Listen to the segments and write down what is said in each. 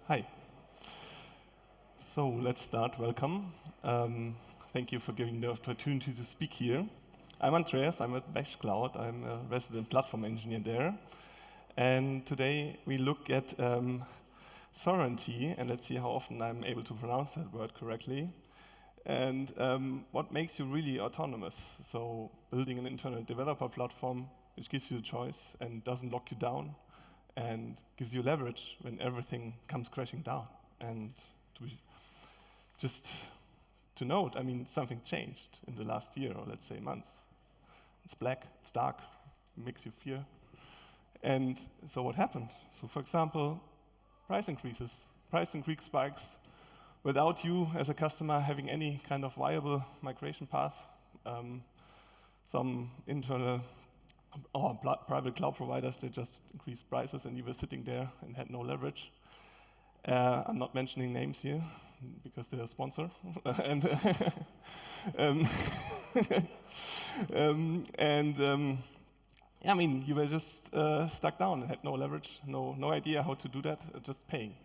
Hi. So let's start. Welcome. Thank you for giving the opportunity to speak here. I'm Andreas. I'm at Bash Cloud. I'm a resident platform engineer there. And today we look at sovereignty, and let's see how often I'm able to pronounce that word correctly. And what makes you really autonomous? So building an internal developer platform which gives you a choice and doesn't lock you down, and gives you leverage when everything comes crashing down. And just to note, I mean, something changed in the last year, or let's say months. It's black, it's dark, makes you fear. And so what happened? So for example, price increases. Price increase spikes without you as a customer having any kind of viable migration path. Some internal or private cloud providers, they just increased prices and you were sitting there and had no leverage. I'm not mentioning names here because they're a sponsor. and yeah, I mean, you were just stuck down and had no leverage, no idea how to do that, just paying.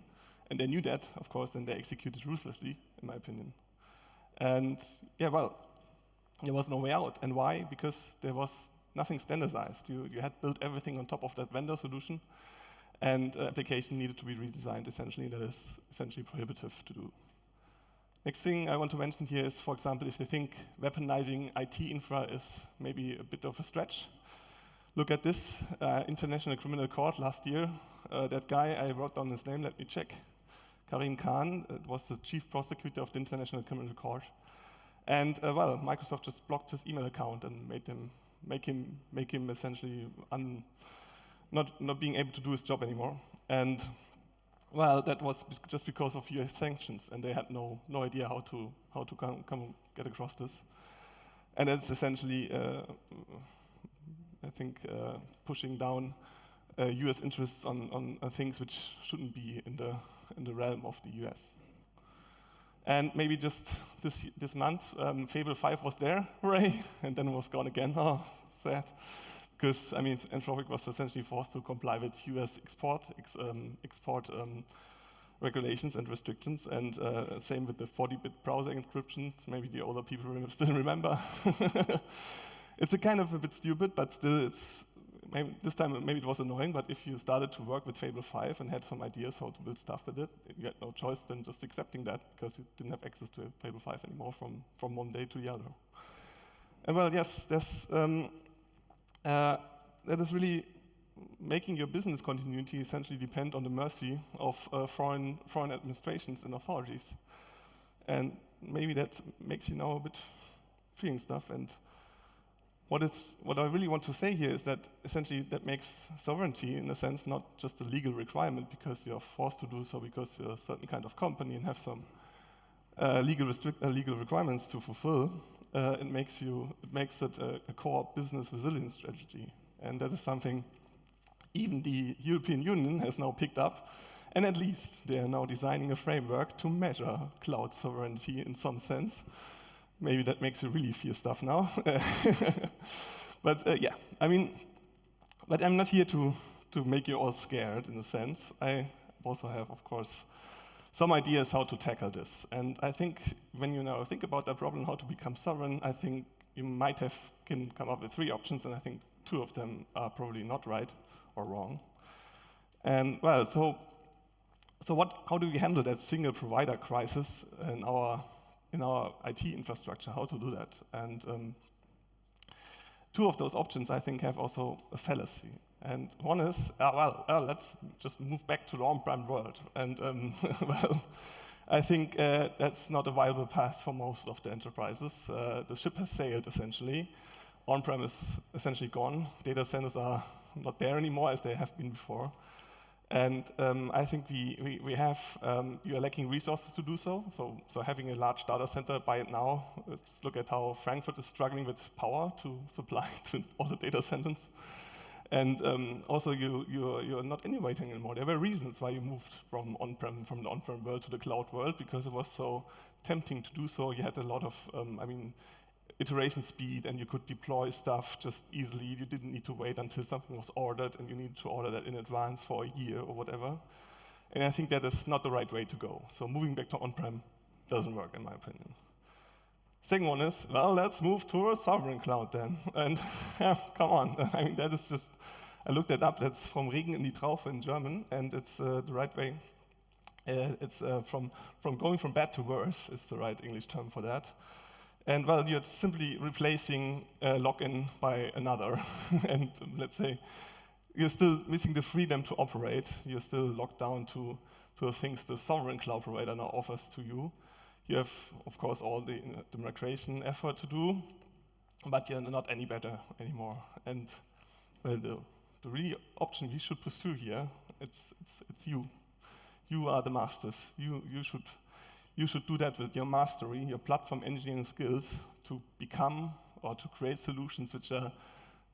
And they knew that, of course, and they executed ruthlessly, in my opinion. And yeah, well, there was no way out. And why? Because there was nothing standardized. You had built everything on top of that vendor solution, and application needed to be redesigned, essentially. That is essentially prohibitive to do. Next thing I want to mention here is, for example, if you think weaponizing IT infra is maybe a bit of a stretch, look at this International Criminal Court last year. That guy, I wrote down his name, let me check. Karim Khan was the chief prosecutor of the International Criminal Court. And well, Microsoft just blocked his email account and make him essentially not being able to do his job anymore. And well, that was just because of US sanctions, and they had no idea how to come get across this. And it's essentially, I think, pushing down US interests on things which shouldn't be in the realm of the US. And maybe just this month, Fable 5 was there, hooray, and then it was gone again. Oh, sad. Because, I mean, Anthropic was essentially forced to comply with US export regulations and restrictions, and same with the 40-bit browser encryption. Maybe the older people still remember. It's a kind of a bit stupid, but still, this time maybe it was annoying, but if you started to work with Fable 5 and had some ideas how to build stuff with it, you had no choice than just accepting that, because you didn't have access to Fable 5 anymore from one day to the other. And well, yes, that is really making your business continuity essentially depend on the mercy of foreign administrations and authorities. And maybe that makes you now a bit feeling stuff. And what I really want to say here is that essentially that makes sovereignty, in a sense, not just a legal requirement because you're forced to do so because you're a certain kind of company and have some legal requirements to fulfill. It makes it a core business resilience strategy, and that is something even the European Union has now picked up, and at least they are now designing a framework to measure cloud sovereignty in some sense. Maybe that makes you really fear stuff now. But yeah, I mean, but I'm not here to make you all scared, in a sense. I also have, of course, some ideas how to tackle this. And I think when you now think about that problem, how to become sovereign, I think you might can come up with 3 options, and I think 2 of them are probably not right or wrong. And well, so how do we handle that single provider crisis in our IT infrastructure, how to do that? And 2 of those options, I think, have also a fallacy. And one is, let's just move back to the on-prem world. And well, I think that's not a viable path for most of the enterprises. The ship has sailed, essentially. On-prem is essentially gone. Data centers are not there anymore as they have been before. And I think we have, you are lacking resources to do so. So having a large data center by it now, let's look at how Frankfurt is struggling with power to supply to all the data centers. And also you're not innovating anymore. There were reasons why you moved from the on-prem world to the cloud world, because it was so tempting to do so. You had a lot of, iteration speed, and you could deploy stuff just easily. You didn't need to wait until something was ordered, and you needed to order that in advance for a year or whatever. And I think that is not the right way to go. So moving back to on-prem doesn't work, in my opinion. Second one is, well, let's move to a sovereign cloud then. And come on, I mean, that is just, I looked that up, that's from Regen in die Traufe in German, and it's the right way. It's from going from bad to worse is the right English term for that. And well, you're simply replacing login by another. And let's say, you're still missing the freedom to operate. You're still locked down to the things the sovereign cloud provider now offers to you. You have, of course, all the migration effort to do, but you're not any better anymore. And well, the really option we should pursue here, it's you. You are the masters. You should do that with your mastery, your platform engineering skills, to become or to create solutions which are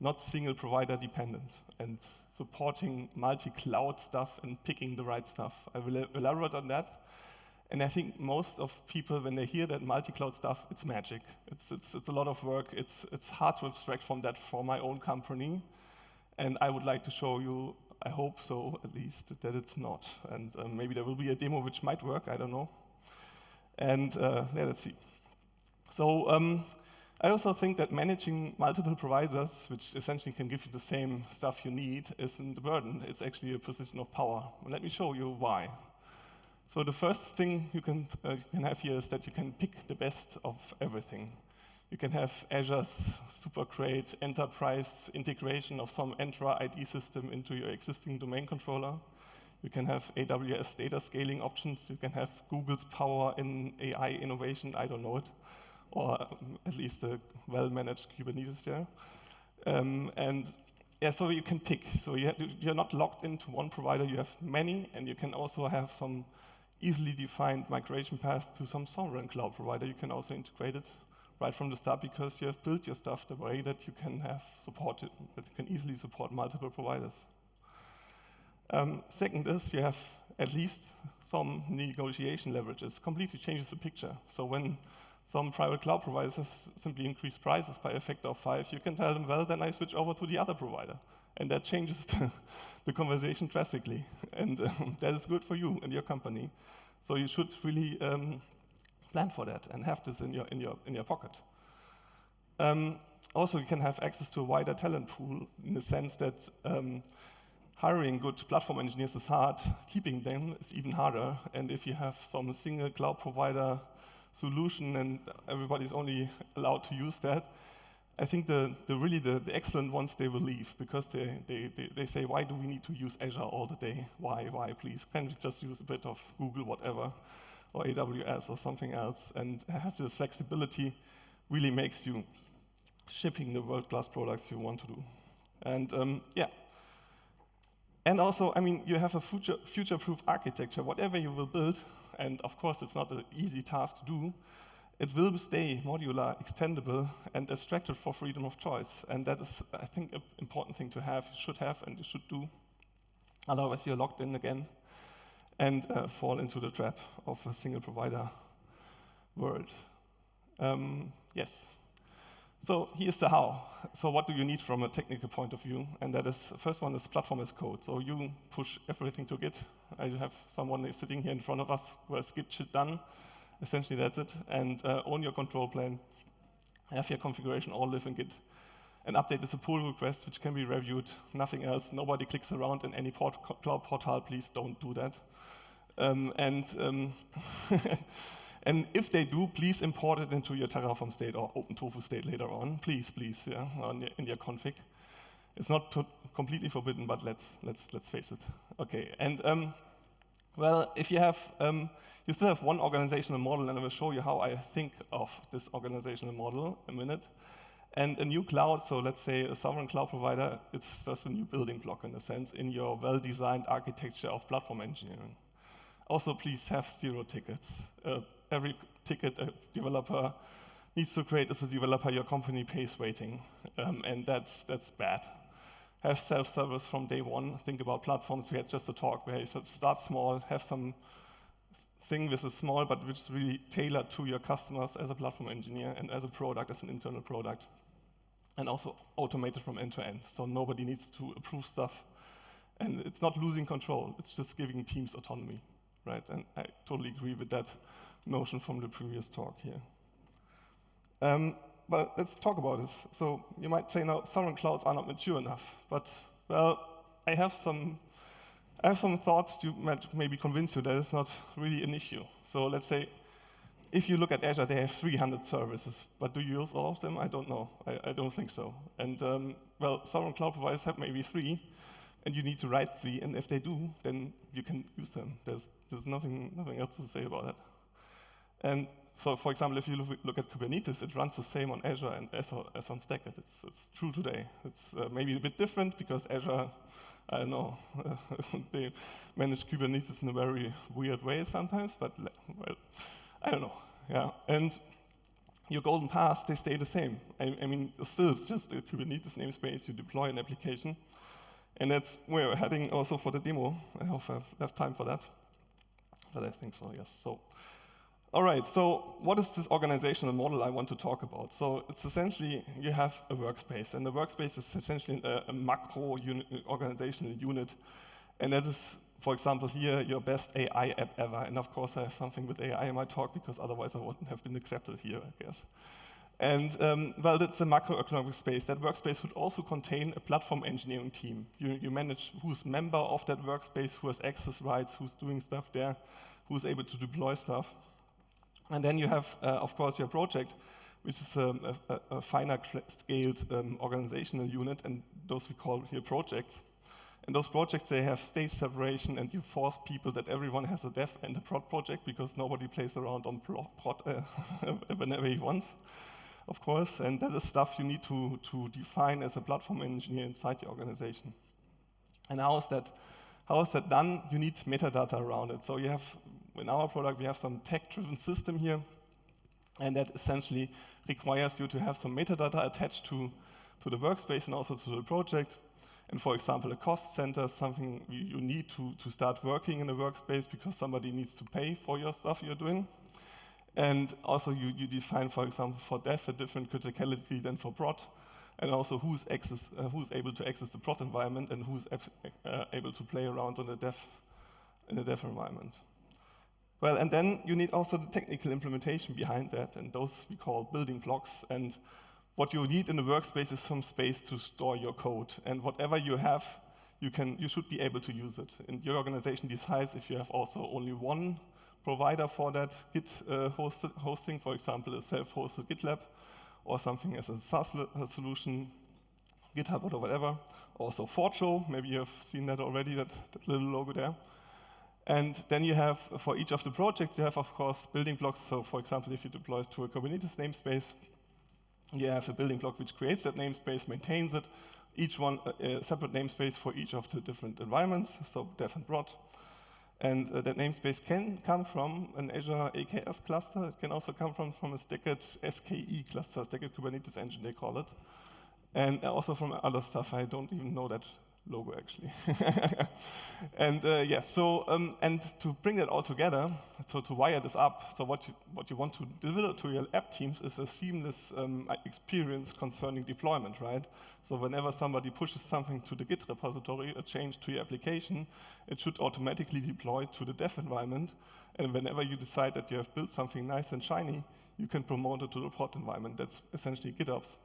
not single provider dependent and supporting multi-cloud stuff and picking the right stuff. I will elaborate on that. And I think most of people, when they hear that multi-cloud stuff, it's magic. It's a lot of work. It's hard to abstract from that for my own company. And I would like to show you, I hope so at least, that it's not. And maybe there will be a demo which might work, I don't know. And yeah, let's see. So I also think that managing multiple providers, which essentially can give you the same stuff you need, isn't a burden. It's actually a position of power. And let me show you why. So the first thing you can have here is that you can pick the best of everything. You can have Azure's super great enterprise integration of some Entra ID system into your existing domain controller. You can have AWS data scaling options. You can have Google's power in AI innovation, I don't know it, or at least a well-managed Kubernetes there. And yeah, so you can pick. So you're not locked into one provider, you have many, and you can also have some easily defined migration path to some sovereign cloud provider. You can also integrate it right from the start because you have built your stuff the way that you can have supported, that you can easily support multiple providers. Second is you have at least some negotiation leverages. Completely changes the picture. So when some private cloud providers simply increase prices by a factor of 5, you can tell them, well, then I switch over to the other provider. And that changes the conversation drastically. And that is good for you and your company. So you should really plan for that and have this in your pocket. Also, you can have access to a wider talent pool in the sense that hiring good platform engineers is hard. Keeping them is even harder. And if you have some single cloud provider solution and everybody's only allowed to use that, I think the excellent ones, they will leave because they say, why do we need to use Azure all the day? Why, please? Can't we just use a bit of Google, whatever, or AWS or something else? And have this flexibility really makes you shipping the world-class products you want to do. And yeah. And also, I mean, you have a future-proof architecture. Whatever you will build, and of course it's not an easy task to do, it will stay modular, extendable, and abstracted for freedom of choice. And that is, I think, an important thing to have, you should have, and you should do. Otherwise, you're locked in again and fall into the trap of a single provider world. Yes. So here's the how. So what do you need from a technical point of view? And that is, the first one is platform as code. So you push everything to Git. I have someone sitting here in front of us who has Git shit done. Essentially, that's it. And own your control plane. Have your configuration all live in Git. And update is a pull request, which can be reviewed. Nothing else. Nobody clicks around in any cloud portal. Please don't do that. And if they do, please import it into your Terraform state or OpenTofu state later on. Please, yeah, in your config. It's not completely forbidden, but let's face it. Okay, and well, if you have, you still have one organizational model, and I will show you how I think of this organizational model in a minute. And a new cloud, so let's say a sovereign cloud provider, it's just a new building block in a sense in your well-designed architecture of platform engineering. Also, please have 0 tickets. Every ticket a developer needs to create as a developer, your company pays waiting, and that's bad. Have self-service from day one. Think about platforms. We had just a talk where you start small, have some thing which is small, but which is really tailored to your customers as a platform engineer and as a product, as an internal product. And also automated from end to end, so nobody needs to approve stuff. And it's not losing control, it's just giving teams autonomy, right? And I totally agree with that notion from the previous talk here. But let's talk about this. So you might say now, sovereign clouds are not mature enough, but well, I have some thoughts to maybe convince you that it's not really an issue. So let's say, if you look at Azure, they have 300 services, but do you use all of them? I don't know. I don't think so. And well, sovereign cloud providers have maybe 3, and you need to write 3, and if they do, then you can use them. There's nothing else to say about that. And so, for example, if you look at Kubernetes, it runs the same on Azure and as on Stackit. It's true today. It's maybe a bit different because Azure, I don't know, they manage Kubernetes in a very weird way sometimes, but well, I don't know. Yeah, and your golden paths, they stay the same. I mean, still, it's just a Kubernetes namespace. You deploy an application, and that's where we're heading also for the demo. I hope I have time for that. But I think so, yes. So. All right, so what is this organizational model I want to talk about? So it's essentially, you have a workspace, and the workspace is essentially a macro organizational unit, and that is, for example, here, your best AI app ever. And of course, I have something with AI in my talk, because otherwise I wouldn't have been accepted here, I guess. And well, that's a macroeconomic space. That workspace would also contain a platform engineering team. You manage who's member of that workspace, who has access rights, who's doing stuff there, who's able to deploy stuff. And then you have, of course, your project, which is a finer scaled organizational unit, and those we call here projects. And those projects, they have stage separation, and you force people that everyone has a dev and a prod project, because nobody plays around on prod whenever he wants, of course. And that is stuff you need to define as a platform engineer inside your organization. And how is that done? You need metadata around it. So you have, in our product, we have some tech-driven system here, and that essentially requires you to have some metadata attached to the workspace and also to the project. And for example, a cost center is something you need to start working in a workspace because somebody needs to pay for your stuff you're doing. And also you define, for example, for dev a different criticality than for prod, and also who's able to access the prod environment and who's able to play around in the dev environment. Well, and then you need also the technical implementation behind that, and those we call building blocks. And what you need in the workspace is some space to store your code. And whatever you have, you should be able to use it. And your organization decides if you have also only one provider for that Git hosting, for example, a self-hosted GitLab, or something as a SaaS solution, GitHub or whatever. Also Fortro, maybe you have seen that already, that little logo there. And then you have, for each of the projects, you have, of course, building blocks. So, for example, if you deploy it to a Kubernetes namespace, you have a building block which creates that namespace, maintains it, each one a separate namespace for each of the different environments, so dev and prod. And that namespace can come from an Azure AKS cluster. It can also come from a Stackit SKE cluster, Stackit Kubernetes Engine, they call it. And also from other stuff. I don't even know that logo, actually. And yes, so, and to bring that all together, so to wire this up, so what you want to deliver to your app teams is a seamless experience concerning deployment, right? So whenever somebody pushes something to the Git repository, a change to your application, it should automatically deploy to the dev environment. And whenever you decide that you have built something nice and shiny, you can promote it to the prod environment. That's essentially GitOps.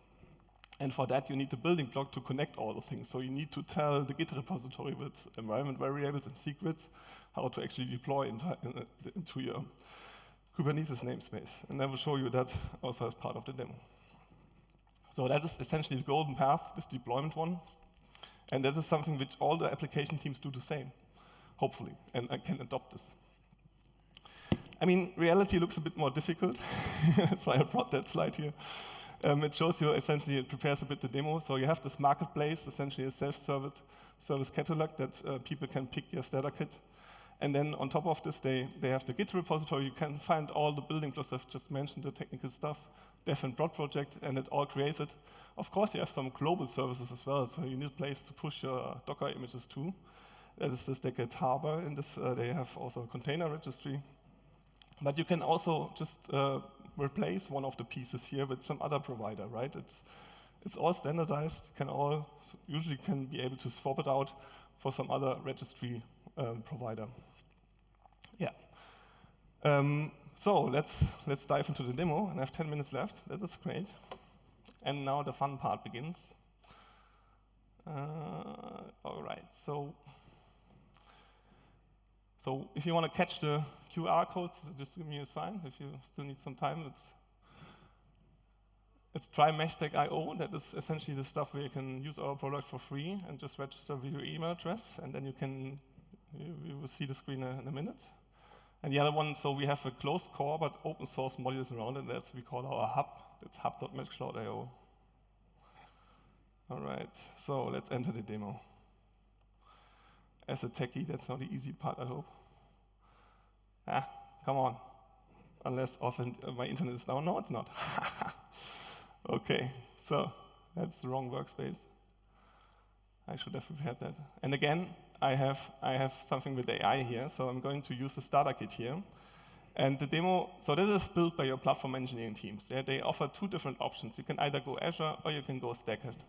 And for that, you need the building block to connect all the things. So you need to tell the Git repository with environment variables and secrets how to actually deploy into your Kubernetes namespace. And I will show you that also as part of the demo. So that is essentially the golden path, this deployment one. And that is something which all the application teams do the same, hopefully, and I can adopt this. I mean, reality looks a bit more difficult. That's why I brought that slide here. It shows you, essentially, it prepares a bit the demo. So you have this marketplace, essentially a self-service catalog that people can pick your starter kit. And then on top of this, they have the Git repository. You can find all the building blocks I've just mentioned, the technical stuff, dev and prod project, and it all creates it. Of course, you have some global services as well. So you need a place to push your Docker images to. That is the Stackit Harbor. In this, they have also a container registry. But you can also just replace one of the pieces here with some other provider, right? It's all standardized. Usually can be able to swap it out for some other registry provider. Yeah. So let's dive into the demo, and I have 10 minutes left. That is great. And now the fun part begins. All right. So if you want to catch the QR codes, just give me a sign. If you still need some time, it's try-mesh-stack.io. That is essentially the stuff where you can use our product for free and just register with your email address, and then you will see the screen in a minute. And the other one, so we have a closed core but open source modules around it. That's we call our hub. It's hub.meshcloud.io. All right, so let's enter the demo. As a techie, that's not the easy part, I hope. Come on. Unless my internet is down. No, it's not. Okay, so that's the wrong workspace. I should have prepared that. And again, I have something with AI here, so I'm going to use the starter kit here. And the demo, so this is built by your platform engineering teams. They offer two different options. You can either go Azure or you can go Stacked.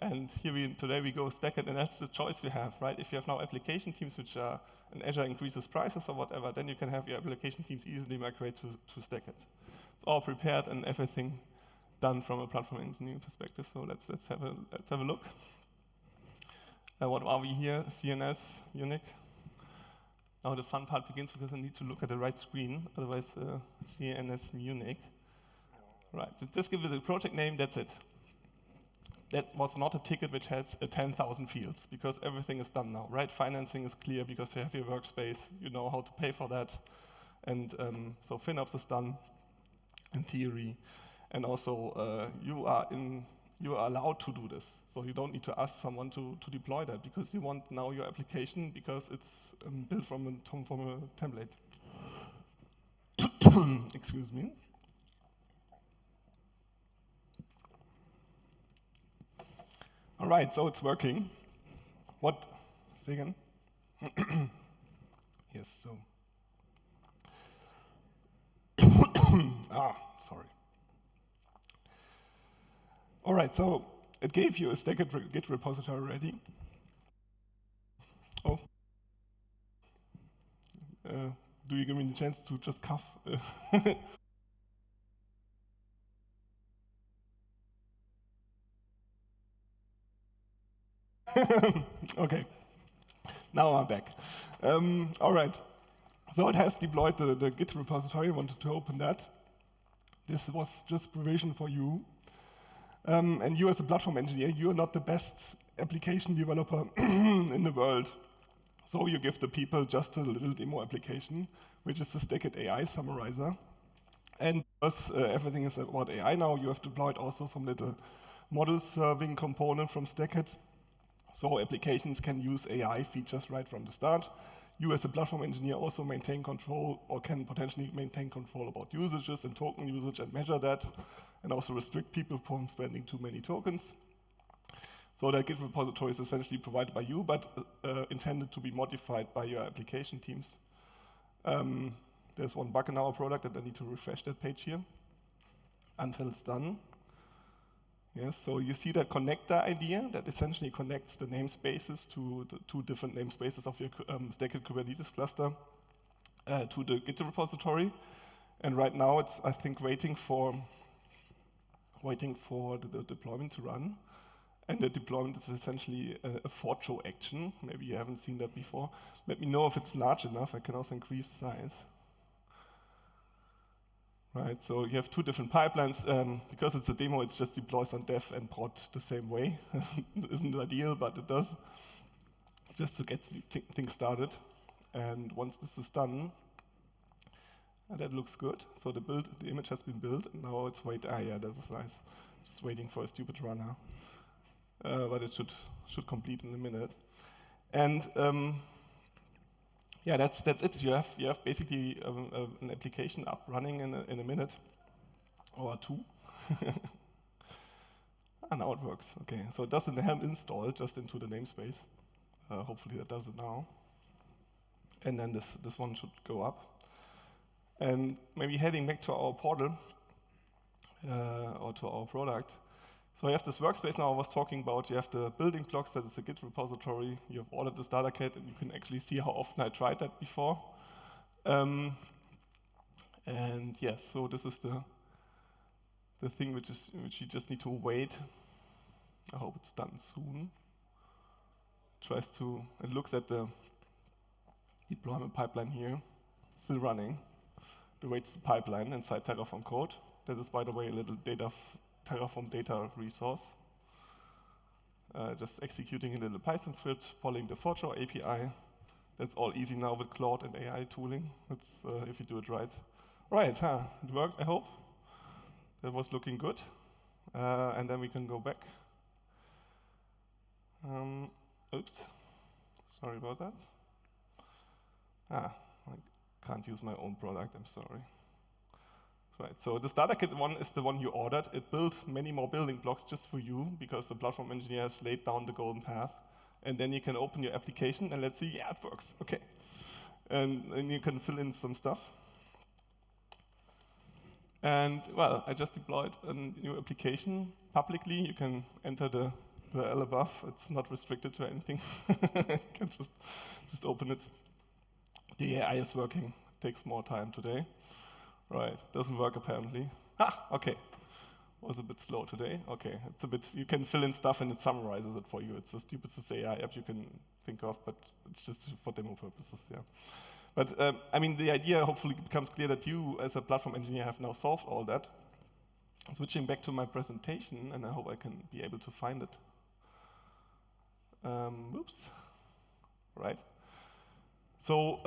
And today we go Stacked, and that's the choice you have, right? If you have now application teams which are, and Azure increases prices or whatever, then you can have your application teams easily migrate to Stacked. It's all prepared and everything done from a platform engineering perspective. So let's have a look. What are we here? CNS, Unique. Now the fun part begins because I need to look at the right screen, otherwise CNS Munich. Right, so just give it a project name, that's it. That was not a ticket which has 10,000 fields, because everything is done now, right? Financing is clear because you have your workspace, you know how to pay for that. And so FinOps is done in theory. And also you are allowed to do this. So you don't need to ask someone to deploy that, because you want now your application because it's built from a template. Excuse me. All right, so it's working. What? Say again? Yes, so. Sorry. All right, so it gave you a stacked Git repository already. Oh. Do you give me the chance to just cough? Okay, now I'm back. All right, so it has deployed the Git repository. I wanted to open that. This was just provision for you. And you as a platform engineer, you're not the best application developer in the world. So you give the people just a little demo application, which is the Stacked AI summarizer. And because everything is about AI now, you have deployed also some little model serving component from Stacked. So applications can use AI features right from the start. You as a platform engineer also maintain control, or can potentially maintain control about usages and token usage and measure that, and also restrict people from spending too many tokens. So that Git repository is essentially provided by you, but intended to be modified by your application teams. There's one bug in our product that I need to refresh that page here until it's done. Yes, so you see that connector idea that essentially connects the namespaces to the two different namespaces of your Stacked Kubernetes cluster to the Git repository. And right now it's, I think, waiting for the deployment to run. And the deployment is essentially a for show action. Maybe you haven't seen that before. Let me know if it's large enough. I can also increase size. Right, so you have two different pipelines. Because it's a demo, it just deploys on dev and prod the same way. It isn't ideal, but it does, just to get things started. And once this is done, that looks good. So the image has been built, and now it's yeah, that's nice. Just waiting for a stupid runner. But it should complete in a minute. And yeah, that's it. You have basically an application up running in a minute or two. And now it works. Okay, so it doesn't have install just into the namespace. Hopefully that does it now. And then this one should go up. And maybe heading back to our portal or to our product, So you have this workspace now I was talking about. You have the building blocks, that is a Git repository. You have all of this data kit, and you can actually see how often I tried that before. And yes, so this is the thing which you just need to wait. I hope it's done soon. It looks at the deployment pipeline here, still running. It waits the pipeline inside Terraform code. That is, by the way, a little Terraform data resource. Just executing a little Python script, polling the Fortran API. That's all easy now with Cloud and AI tooling. That's if you do it right. Right, it worked, I hope. That was looking good. And then we can go back. Oops, sorry about that. I can't use my own product, I'm sorry. Right, so the starter kit one is the one you ordered. It built many more building blocks just for you because the platform engineer has laid down the golden path. And then you can open your application and let's see, yeah, it works, okay. And you can fill in some stuff. And well, I just deployed a new application publicly. You can enter the URL above. It's not restricted to anything. You can just open it. The AI is working. It takes more time today. Right, doesn't work apparently. Okay. Was a bit slow today. Okay, it's a bit, you can fill in stuff and it summarizes it for you. It's the stupidest AI app you can think of, but it's just for demo purposes, yeah. But I mean, the idea hopefully becomes clear that you, as a platform engineer, have now solved all that. Switching back to my presentation, and I hope I can be able to find it. Oops, right. So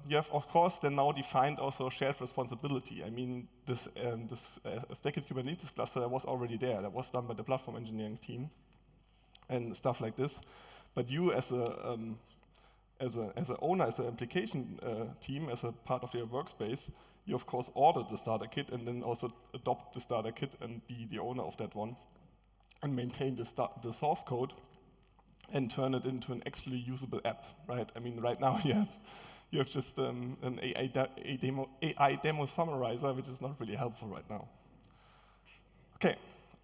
you have, of course, then now defined also shared responsibility. I mean, this stacked Kubernetes cluster was already there. That was done by the platform engineering team and stuff like this. But you, as an owner, as an application team, as a part of your workspace, you of course order the starter kit and then also adopt the starter kit and be the owner of that one and maintain the source code and turn it into an actually usable app, right? I mean, right now you have just an AI demo summarizer, which is not really helpful right now. Okay,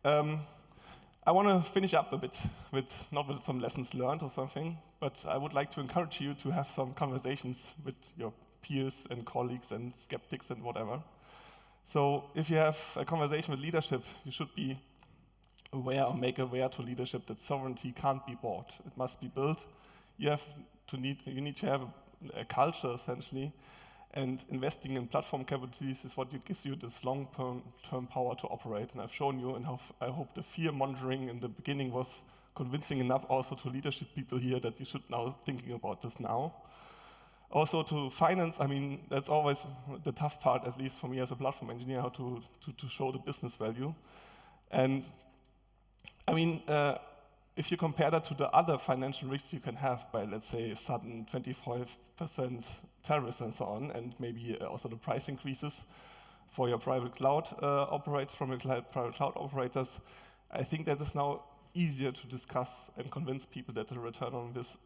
I want to finish up a bit not with some lessons learned or something, but I would like to encourage you to have some conversations with your peers and colleagues and skeptics and whatever. So if you have a conversation with leadership, you should be aware or make aware to leadership that sovereignty can't be bought. It must be built. You need to have a culture, essentially, and investing in platform capabilities is what gives you this long-term power to operate. And I've shown you, and I hope the fear mongering in the beginning was convincing enough also to leadership people here that you should now thinking about this now. Also to finance, I mean, that's always the tough part, at least for me as a platform engineer, how to show the business value. And I mean, if you compare that to the other financial risks you can have by, let's say, sudden 25% tariffs and so on, and maybe also the price increases for your private cloud private cloud operators, I think that is now easier to discuss and convince people that the return on this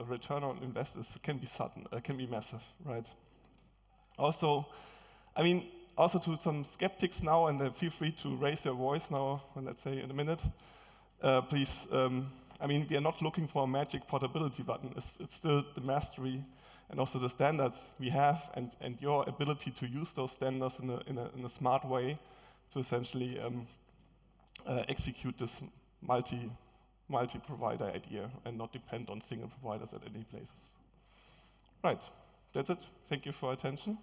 return on investors can be sudden, can be massive, right? Also, I mean, also to some skeptics now, and feel free to raise your voice now, let's say in a minute. Please, I mean, we are not looking for a magic portability button. It's still the mastery and also the standards we have and your ability to use those standards in a smart way to essentially execute this multi-provider idea and not depend on single providers at any places. Right, that's it. Thank you for your attention.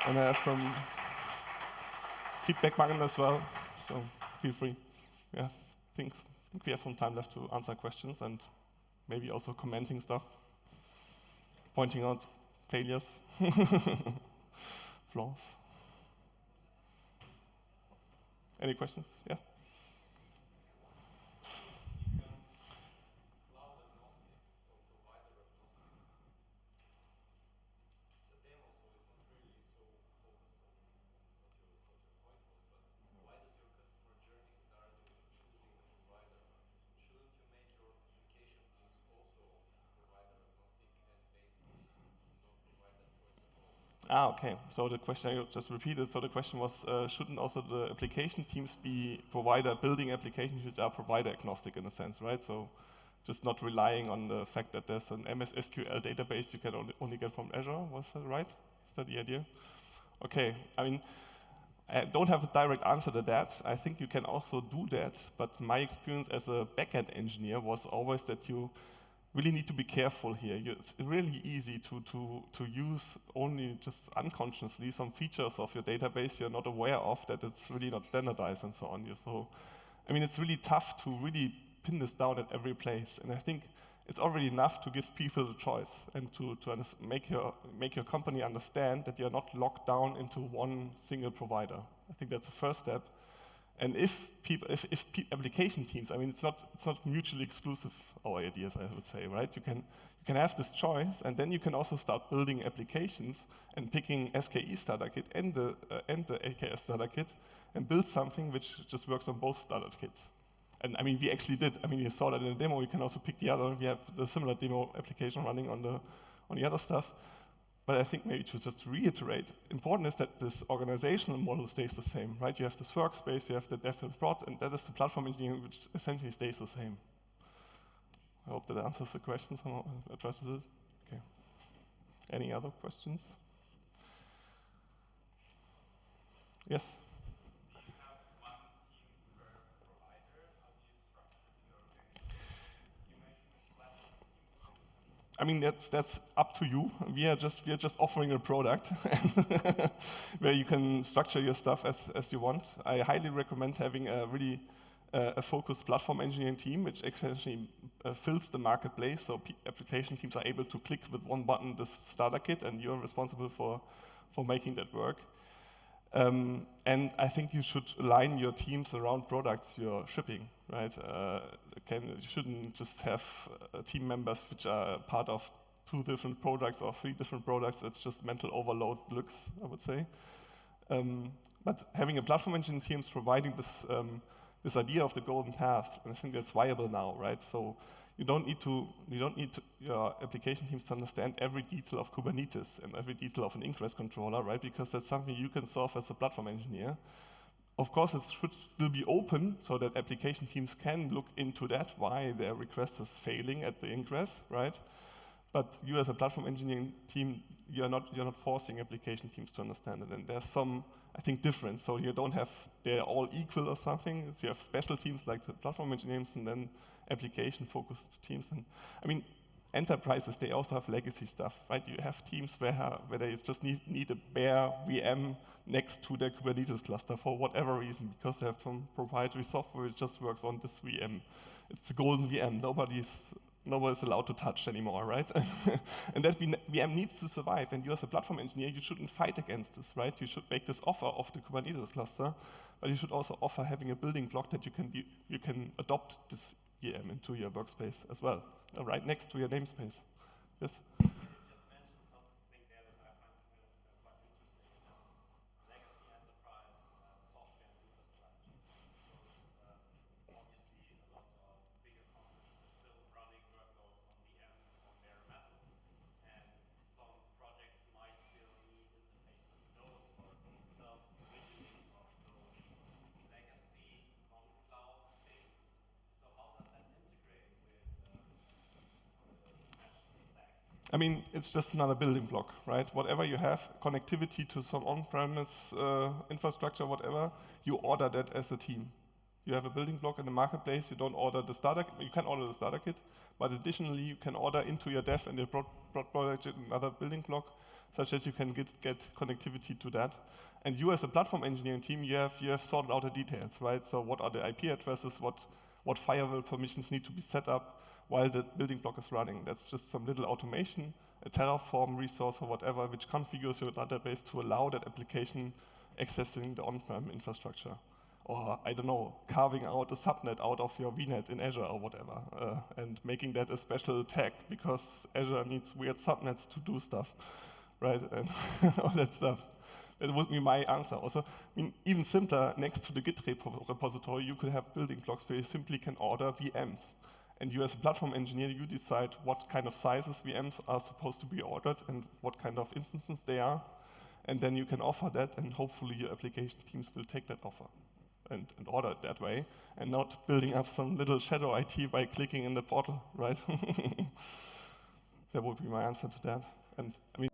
And I have some feedback button as well, so feel free. I think we have some time left to answer questions and maybe also commenting stuff, pointing out failures, flaws. Any questions? Yeah? Okay. So the question I just repeated. So the question was, shouldn't also the application teams be building applications which are provider agnostic in a sense, right? So just not relying on the fact that there's an MS SQL database you can only get from Azure. Was that right? Is that the idea? Okay. I mean, I don't have a direct answer to that. I think you can also do that, but my experience as a backend engineer was always that you really need to be careful here. It's really easy to use only just unconsciously some features of your database you're not aware of, that it's really not standardized and so on. So, I mean, it's really tough to really pin this down at every place. And I think it's already enough to give people the choice and to make your company understand that you're not locked down into one single provider. I think that's the first step. And if application teams, I mean, it's not mutually exclusive, our ideas, I would say, right? You can have this choice, and then you can also start building applications and picking SKE starter kit and the AKS starter kit and build something which just works on both starter kits. And I mean, we actually did. I mean, you saw that in the demo. You can also pick the other. We have the similar demo application running on the other stuff. But I think maybe to just reiterate, important is that this organizational model stays the same, right? You have this workspace, you have the dev and prod, and that is the platform engineering which essentially stays the same. I hope that answers the question somehow, addresses it. Okay. Any other questions? Yes? I mean, that's up to you. We are just offering a product where you can structure your stuff as you want. I highly recommend having a really a focused platform engineering team, which essentially fills the marketplace, so application teams are able to click with one button this starter kit, and you're responsible for making that work. And I think you should align your teams around products you're shipping, right? You shouldn't just have team members which are part of 2 different products or 3 different products. It's just mental overload looks, I would say. But having a platform engineering team is providing this idea of the golden path, and I think that's viable now, right? So you don't need your application teams to understand every detail of Kubernetes and every detail of an ingress controller, right? Because that's something you can solve as a platform engineer. Of course, it should still be open so that application teams can look into that, why their request is failing at the ingress, right? But you as a platform engineering team, you're not forcing application teams to understand it. And there's some, I think, difference. So you don't have, they're all equal or something. So you have special teams like the platform engineers and then application-focused teams. And I mean, enterprises, they also have legacy stuff, right? You have teams where they just need a bare VM next to their Kubernetes cluster for whatever reason, because they have some proprietary software which just works on this VM. It's the golden VM. Nobody's allowed to touch anymore, right? And that VM needs to survive. And you as a platform engineer, you shouldn't fight against this, right? You should make this offer of the Kubernetes cluster, but you should also offer having a building block that you can adopt this VM into your workspace as well, right next to your namespace. Yes? You just mentioned something there that I find quite interesting, and that's legacy enterprise software and infrastructure. Because obviously a lot of bigger companies are still running workloads on VMs and on bare metal, and some projects might still need interfaces to those or self-provisioning of those legacy non-cloud things. So how does that integrate with the conventional stack? I mean, it's just another building block, right? Whatever you have, connectivity to some on-premise infrastructure, whatever, you order that as a team. You have a building block in the marketplace, you don't order the starter, you can order the starter kit, but additionally you can order into your dev and your prod project another building block, such that you can get connectivity to that. And you as a platform engineering team, you have sorted out the details, right? So what are the IP addresses, what firewall permissions need to be set up while the building block is running. That's just some little automation, a Terraform resource or whatever, which configures your database to allow that application accessing the on-prem infrastructure. Or, I don't know, carving out a subnet out of your VNet in Azure or whatever, and making that a special tag because Azure needs weird subnets to do stuff, right? And all that stuff. That would be my answer. Also, I mean, even simpler, next to the Git repository, you could have building blocks where you simply can order VMs. And you as a platform engineer, you decide what kind of sizes VMs are supposed to be ordered and what kind of instances they are. and then you can offer that, and hopefully your application teams will take that offer and order it that way, and not building up some little shadow IT by clicking in the portal, right? That would be my answer to that. And I mean,